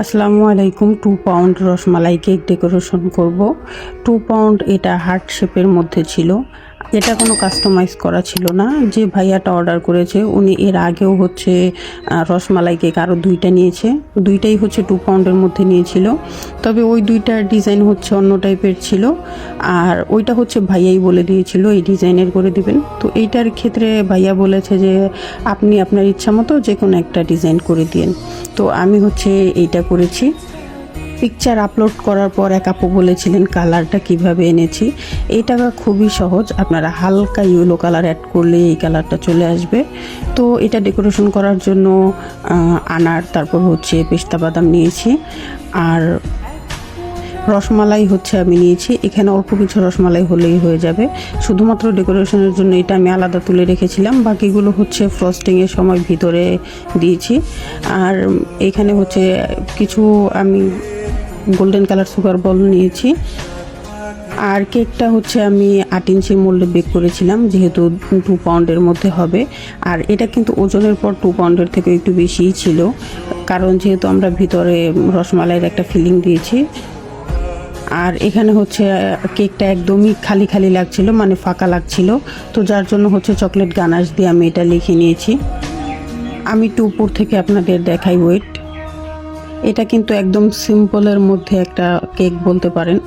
আসসালামু আলাইকুম। 2 pound rasmalai cake decoration করব। 2 পাউন্ড এটা হার্ট শেপের মধ্যে ছিল। এটা কোনো কাস্টমাইজ করা ছিল না। যে ভাইয়াটা অর্ডার করেছে উনি এর আগেও হচ্ছে রসমালাই কেক আরও 2টা নিয়েছে। 2টাই হচ্ছে 2 পাউন্ডের মধ্যে নিয়েছিল। তবে ওই 2টার ডিজাইন হচ্ছে অন্য টাইপের ছিল। আর ওইটা হচ্ছে ভাইয়াই বলে দিয়েছিল এই ডিজাইনের করে দিবেন। তো এইটার ক্ষেত্রে ভাইয়া বলেছে যে আপনি আপনার ইচ্ছা মতো যে কোনো একটা ডিজাইন করে দিন। তো আমি হচ্ছে এইটা করেছি। পিকচার আপলোড করার পর এক আপু বলেছিলেন কালারটা কিভাবে এনেছি। এইটা খুবই সহজ, আপনারা হালকা ইয়েলো কালার অ্যাড করলে এই কালারটা চলে আসবে। তো এটা ডেকোরেশন করার জন্য আনার, তারপর হচ্ছে পেস্তা বাদাম নিয়েছি, আর রসমালাই হচ্ছে আমি নিয়েছি। এখানে অল্প কিছু রসমালাই হলেই হয়ে যাবে। শুধুমাত্র ডেকোরেশনের জন্য এটা আমি আলাদা তুলে রেখেছিলাম, বাকিগুলো হচ্ছে ফ্রস্টিংয়ের সময় ভিতরে দিয়েছি। আর এখানে হচ্ছে কিছু আমি গোল্ডেন কালার সুগার বল নিয়েছি। আর কেকটা হচ্ছে আমি 8 ইঞ্চি মোল্ডে বেক করেছিলাম, যেহেতু 2 পাউন্ডের মধ্যে হবে। আর এটা কিন্তু ওজনের পর 2 পাউন্ডের থেকে একটু বেশিই ছিল, কারণ যেহেতু আমরা ভিতরে রসমালাইয়ের একটা ফিলিং দিয়েছি। আর এখানে হচ্ছে কেকটা একদমই খালি খালি লাগছিল, মানে ফাঁকা লাগছিল। তো যার জন্য হচ্ছে চকলেট গানাশ দিয়ে আমি এটা লিখে নিয়েছি। আমি একটু উপর থেকে আপনাদের দেখাই। ওয়েট, এটা কিন্তু একদম সিম্পলের মধ্যে একটা কেক বলতে পারেন।